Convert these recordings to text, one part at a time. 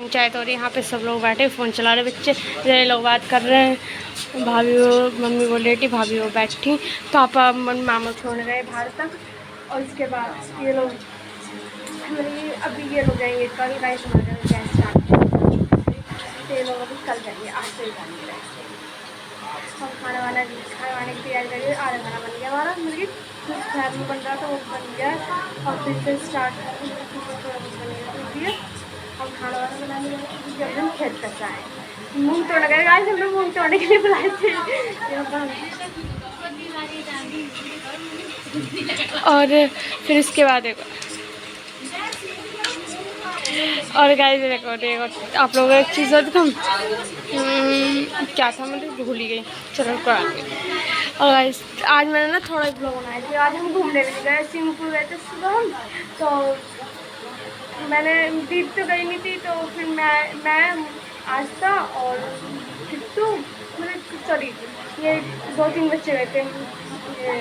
पंचायत हो रही है यहाँ पे, सब लोग बैठे फ़ोन चला रहे, बच्चे ये लोग बात कर रहे हैं, भाभी वो मम्मी वो लेटी, भाभी वो बैठी, पापा मामा छोड़ने गए बाहर तक। और उसके बाद ये लोग अभी ये लोग जाएंगे कल, गाइस हमारे गैस स्टार्ट, तो ये लोग अभी कल जाएंगे, आज से ही जाएंगे। हम खाने वाने की तैयारी करिए, आधा खाना बन गया हमारा, मतलब घर में बन रहा था वो बन गया, और फिर से स्टार्ट थोड़ा कुछ बनेगा तो इसलिए हम खाना वाना बनाने लगे, जब हम खेत कर जाए मूँग तोड़ने गए, आज हम लोग मूँग तोड़ने के लिए बुलाए थे। और फिर इसके बाद देखो, और गाइस देखो आप लोगों को एक चीज़ दिखाऊं, क्या था मुझे भूल ही गई, चलो कोई बात नहीं। और गाइस आज मैंने ना थोड़ा ब्लॉग बनाया था, आज हम घूमने भी गए, स्विमिंग पूल गए थे सुबह हम, तो मैंने दीदी तो गई नहीं थी, तो फिर मैं आज था और किट्टू, मतलब सॉरी ये 2-3 बच्चे गए थे, ये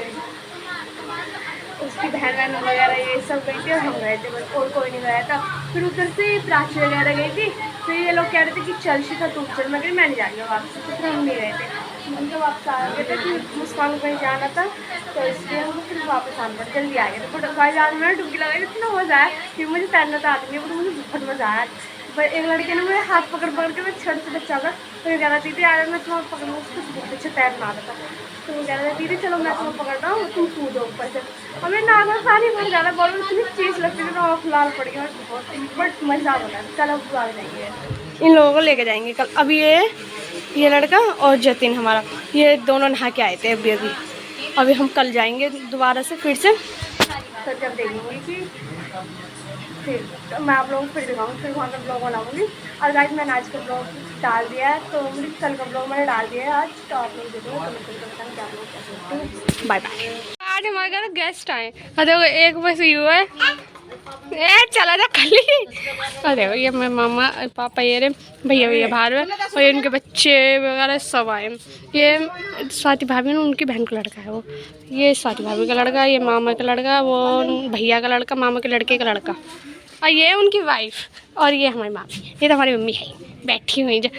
उसकी बहन वगैरह ये सब गई थी और हम गए थे, बस और कोई नहीं गया था। फिर उधर से प्राची वगैरह गई थी, फिर ये लोग कह रहे थे कि चल शिखा तू चल, मैं नहीं जा रही हूँ वापस, तो फिर हम नहीं गए थे, उनके वापस आ गए थे कि मुस्कान को कहीं जाना था, तो इसलिए हम फिर वापस आने पर जल्दी आ गए थे। बट भाई आज मैंने डुबकी लगाई, इतना मज़ा आया कि मुझे तैरना तो आता नहीं, बट मुझे बहुत मज़ा आया। पर एक लड़के ने मेरे हाथ पकड़ के मैं छोटे से बच्चा का, तो ये कह रहा थी आज मैं तुम्हारा पकड़ लूँ, उसको बहुत अच्छा तैरना आता था, तो वो कह रहा था दीदी चलो मैं तुम्हें पकड़ रहा हूँ, तुम कूदो ऊपर से, और मैं नागा सारी बहुत ज़्यादा बॉल में इतनी चीज़ लगती थी ना, लाल पड़ गया, बहुत बट मज़ा बना। चलो बुआ जाएंगे, इन लोगों को लेके जाएंगे कल। अभी ये लड़का और जतिन हमारा, ये दोनों नहा के आए थे अभी हम कल जाएंगे दोबारा से फिर से, तो जब देखेंगे कि फिर मैं आप लोगों को फिर दिखाऊँगी, फिर वहाँ का ब्लॉग बनाऊँगी। और गाइस मैंने आज का ब्लॉग डाल दिया है, तो मुझे कल का ब्लॉग मैंने डाल दिया है आज, तो आप लोग देखो बताएंगे आप लोग कैसे। Bye bye. आज हमारे घर गेस्ट आए, देखो एक बस यू है, चला जा खाली, अरे ये मेरे मामा पापा, ये रे भैया बाहर में, और ये उनके बच्चे वगैरह सब आए। ये स्वाति भाभी ने उनकी बहन का लड़का है, वो ये स्वाति भाभी का लड़का, ये मामा का लड़का, वो भैया का लड़का, मामा के लड़के का लड़का, और ये उनकी वाइफ, और ये हमारी मामी, ये तो हमारी मम्मी है बैठी हुई जो।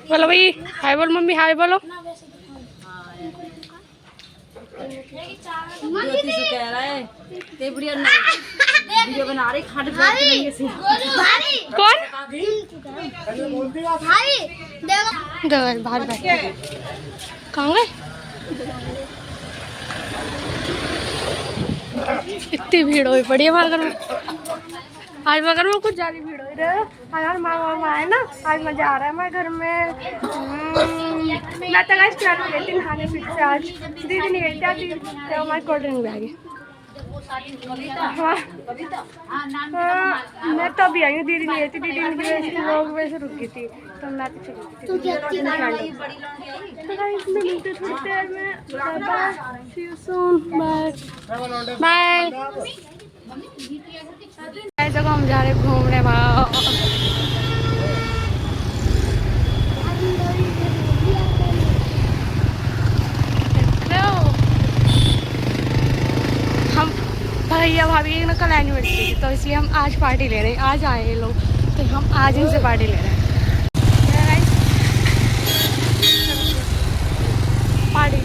बोलो भाई हाय, बोल मम्मी हाय बोलो। ज्योति से कह रहा है ते बुढ़िया वीडियो बना रही खाट भाई से कौन भाई देखो बाहर बैठे कहाँ गए, इतनी भीड़ हुई पड़ी है हमारे घर में, आज मगर में कुछ ज़्यादा भीड़ हो रही है। अगर मामा आए ना, आज मज़ा आ रहा है हमारे घर में। मैं तो गाइस प्लान में गई थी नहाने, फिर से आज दीदी नहीं गई थी, आज तो हमारी कोल्ड ड्रिंक भी आ गई। मैं तो अभी आई हूँ, दीदी नहीं गई थी, दीदी इनकी लोग वैसे रुक गई थी, तो मैं तो चली गई थी। तो गाइस मिलते थोड़ी देर में, bye, see you soon, bye bye. ऐसे को हम जा रहे घूमने वहाँ, हम भैया भाभी ना कल एनिवर्सरी थी, तो इसलिए हम आज पार्टी ले रहे हैं, आज आए ये लोग, तो हम आज इनसे पार्टी ले रहे हैं, पार्टी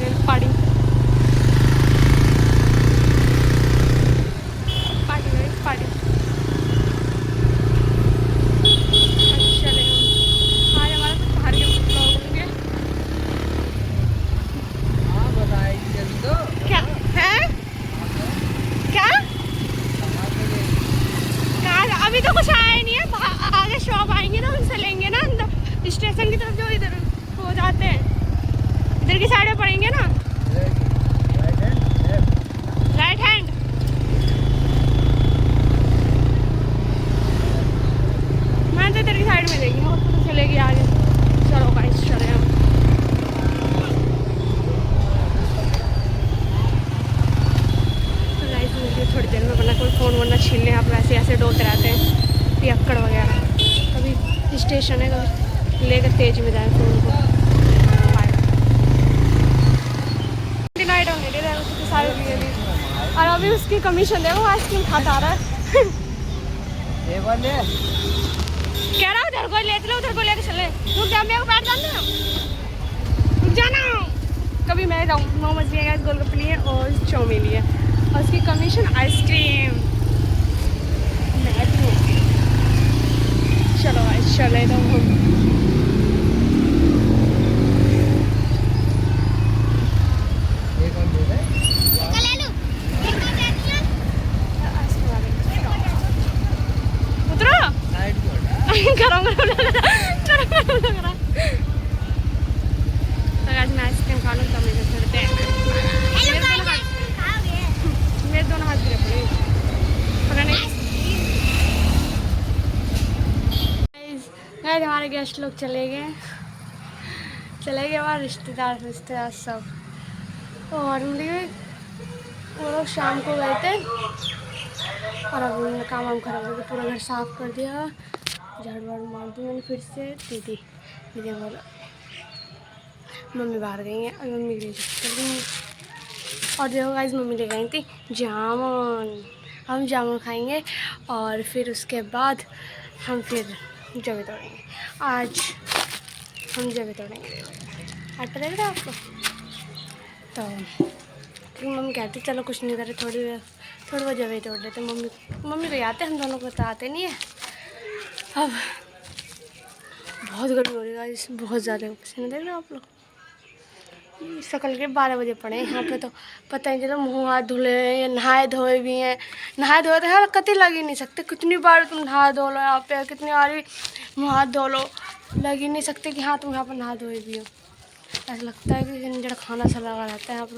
अभी तो कुछ आया नहीं है, आगे शॉप आएंगे ना, उनसे लेंगे ना, अंदर स्टेशन की तरफ जो इधर हो जाते हैं, इधर की साइड में पड़ेंगे ना, राइट हैंड। मैं तो इधर की साइड में देंगे, और तो चलेगी आगे। चलो गाइस चले हम, थोड़ी देर में, वरना कोई फ़ोन वरना छीनने आप वैसे ऐसे डोलते रहते हैं पियक्कड़ वगैरह, कभी स्टेशन है कभी लेकर तेज में जाए फ़ोन को। नाइट होंगे सारे और अभी उसकी कमीशन देखो, आइसक्रीम खाता आ रहा है। कह रहा उधर को ले चलो, उधर को लेके चले। रुक जा, मेरे को बैठ जाना, रुक जाना। कभी मैं जाऊँ, मोमोज लिए गए, गोलगप्पे लिए और चाउमीन लिए और उसकी कमीशन आइसक्रीम। मैं भी होगी। चलो भाई चले तो हम। उतरो गरम गरम लग रहा, गरम गरम लग रहा। तो आज मैं आइसक्रीम खा लूँ, तो मेरे थोड़े बैग मेरे दोनों हाथ गिरे पड़े, पता नहीं। गाइस हमारे गेस्ट लोग चले गए हमारे रिश्तेदार सब। और वो लोग शाम को गए थे और अब उन्होंने काम वाम खराब हो गया, पूरा घर साफ कर दिया, झाड़ू वाड़ू मार दी मैंने फिर से। दीदी बोला मम्मी बाहर गई हैं, और मम्मी ले कर गई। और देखो गाइस मम्मी ले गई थी जामुन, हम जामुन खाएंगे और फिर उसके बाद हम फिर जवे तोड़ेंगे। आज हम जवे तोड़ेंगे, आटा लग रहा है आपको। तो मम्मी कहती चलो कुछ नहीं करे, थोड़ी बहुत जवे तोड़ लेते। मम्मी को आते, हम दोनों को तो आते नहीं है। अब बहुत गर्मी हो रही है, बहुत ज़्यादा पसीने देख रहे हो आप लोग। सकल के 12 बजे पड़े यहाँ पे, तो पता नहीं चला मुँह हाथ धुले या नहाए धोए भी हैं। नहाए धोए तो यार कतई लग ही नहीं सकते, कितनी बार तुम नहा धो लो यहाँ पे, कितनी बार मुँह हाथ धो लो, लग ही नहीं सकते कि हाँ तुम यहाँ पर नहा धोए भी हो। ऐसा लगता है कि जरा खाना सा लगा रहता है यहाँ पर,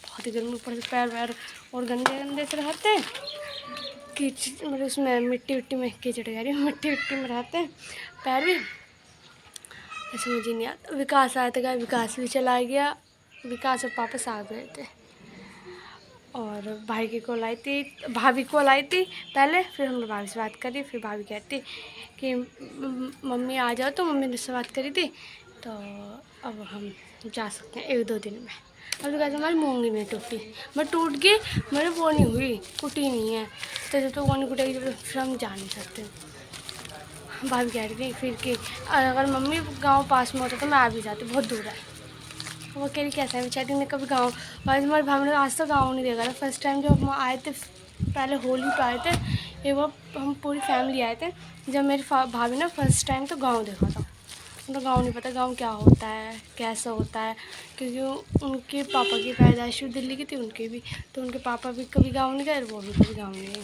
बहुत ही गर्मी, ऊपर से पैर वैर और गंदे गंदे से रहते हैं। मतलब उसमें मिट्टी में कीचड़ कह रही हूँ, मिट्टी में रहते हैं पैर भी। ऐसे मुझे नहीं आता। विकास आया था, विकास भी चला गया। विकास और वापस आ गए थे। और भाभी को लाई थी पहले, फिर हमने भाभी से बात करी, फिर भाभी कहती कि मम्मी आ जाओ, तो मम्मी ने से बात करी थी, तो अब हम जा सकते हैं 1-2 दिन में। अब तो कहते हमारी मूंगी नहीं टूटी, मैं टूट गई, मेरे वो नहीं हुई, टूटी नहीं है, तो जब तो वो नहीं टूटेगी फिर हम जा नहीं सकते। भाभी कह रही थी फिर कि अगर मम्मी गांव पास में होता तो मैं आ भी जाती, बहुत दूर है। वो कह रही कैसा है बेचारी ने कभी गाँव, वैसे हमारे भाभी ने आज तक गाँव नहीं देखा था। फर्स्ट टाइम जब हम आए थे, पहले होली पे आए थे, ये वो हम पूरी फैमिली आए थे, जब मेरी भाभी ने फर्स्ट टाइम तो गाँव देखा था। उनको गाँव नहीं पता गाँव क्या होता है, कैसा होता है, क्योंकि उनके पापा की पैदाइश भी दिल्ली की थी, उनकी भी, तो उनके पापा भी कभी गाँव नहीं गए, वो भी कभी गाँव नहीं गए।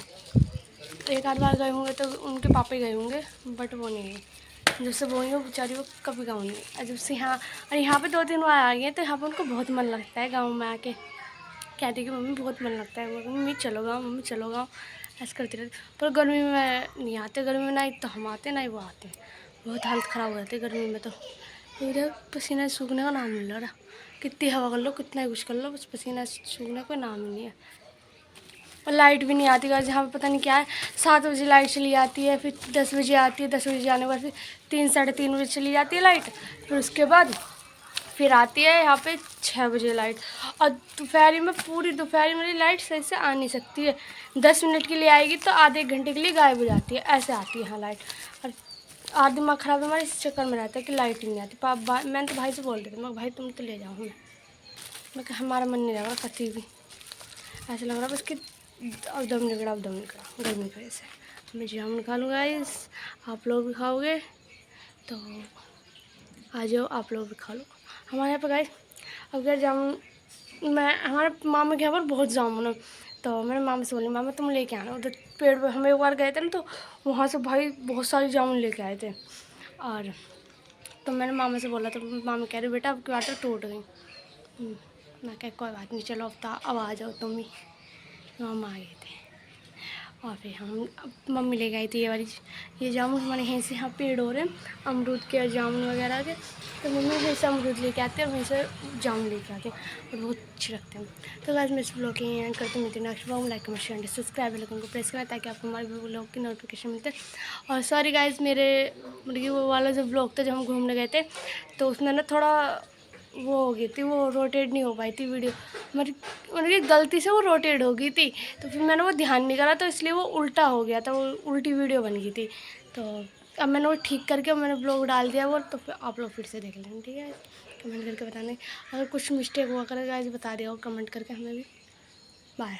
तो एक आध बार गए होंगे तो उनके पापा ही गए होंगे, बट वो नहीं गए। जब से वो ही, वो बेचारी वो कभी गाँव नहीं गई। जब से यहाँ पे 2-3 बार आ गई हैं, तो यहाँ पर उनको बहुत मन लगता है गाँव में आके। कहती कि मम्मी बहुत मन लगता है, मम्मी चलो गाँव, मम्मी चलो गाँव, ऐसा करती रहती। पर गर्मी में नहीं आते, गर्मी में ना ही तो हम आते ना ही वो आते, बहुत हालत ख़राब हो जाती है गर्मी में। तो इधर पसीना सूखने का नाम नहीं ले रहा, कितनी हवा कर लो, कितना ही कुछ कर लो, बस पसीना सूखने का नाम ही नहीं है। और लाइट भी नहीं आती गाइस, यहाँ पे पता नहीं क्या है। 7 बजे लाइट चली जाती है, फिर 10 बजे आती है, 10 बजे जाने के बाद फिर 3-3:30 बजे चली जाती है लाइट, फिर उसके बाद फिर आती है यहाँ पे 6 बजे लाइट। और दोपहरी में, पूरी दोपहरी मेरी लाइट सही से आ नहीं सकती है, 10 मिनट के लिए आएगी तो आधे घंटे के लिए गायब हो जाती है, ऐसे आती है यहाँ लाइट। और आज दिमाग ख़राब है हमारे, इस चक्कर में रहता है कि लाइट ही नहीं आती। मैंने तो भाई से बोल देती, मैं भाई तुम तो ले जाओ हमें, मैं हमारा मन नहीं लगा कभी भी, ऐसा लग रहा बस कि अब दम निकला गर्मी की वजह से। मैं जामुन खा लूँगा गाइस, आप लोग भी खाओगे तो आ जाओ, आप लोग भी खा लो हमारे यहाँ पे गाइस। अब क्या जामुन, मैं हमारे मामा के यहाँ पर बहुत जामुन है, तो मैंने मामा से बोली मामा तुम लेके आना, उधर पेड़ पर हम एक बार गए थे ना, तो वहाँ से भाई बहुत सारी जामुन लेके आए थे। और तो मैंने मामा से बोला, तो मामा कह रहे बेटा अब की बार तो टूट गई। मैं कह कोई बात नहीं, चलो अब आ जाओ तुम ही। हम आ गए थे और फिर हम मम्मी ले गई थी ये जामुन। हमारे यहाँ से यहाँ पेड़ हो रहे हैं अमरूद के और जामुन वगैरह के, तो मम्मी वहीं से अमरूद लेके आते हैं और वहीं से जामुन लेके आते हैं, और बहुत अच्छे लगते हैं। तो गाइस मैं इस ब्लॉग के एंड करते मिलते हैं नेक्स्ट ब्लॉग में। Like comment share subscribe bell को प्रेस करें ताकि आपको हमारे ब्लॉग की नोटिफिकेशन मिलते हैं। और सॉरी गाइस, मेरे मतलब वो वाला जो ब्लॉग था जब हम घूमने गए थे, तो उसमें ना थोड़ा वो हो गई थी, वो रोटेट नहीं हो पाई थी वीडियो। मेरी गलती से वो रोटेट हो गई थी, तो फिर मैंने वो ध्यान नहीं करा, तो इसलिए वो उल्टा हो गया था, वो उल्टी वीडियो बन गई थी। तो अब मैंने वो ठीक करके मैंने ब्लॉग डाल दिया वो, तो फिर आप लोग फिर से देख लेंगे, ठीक है। कमेंट करके बताने अगर कुछ मिस्टेक हुआ करे गाइस, बता दिया हो कमेंट करके हमें भी। बाय।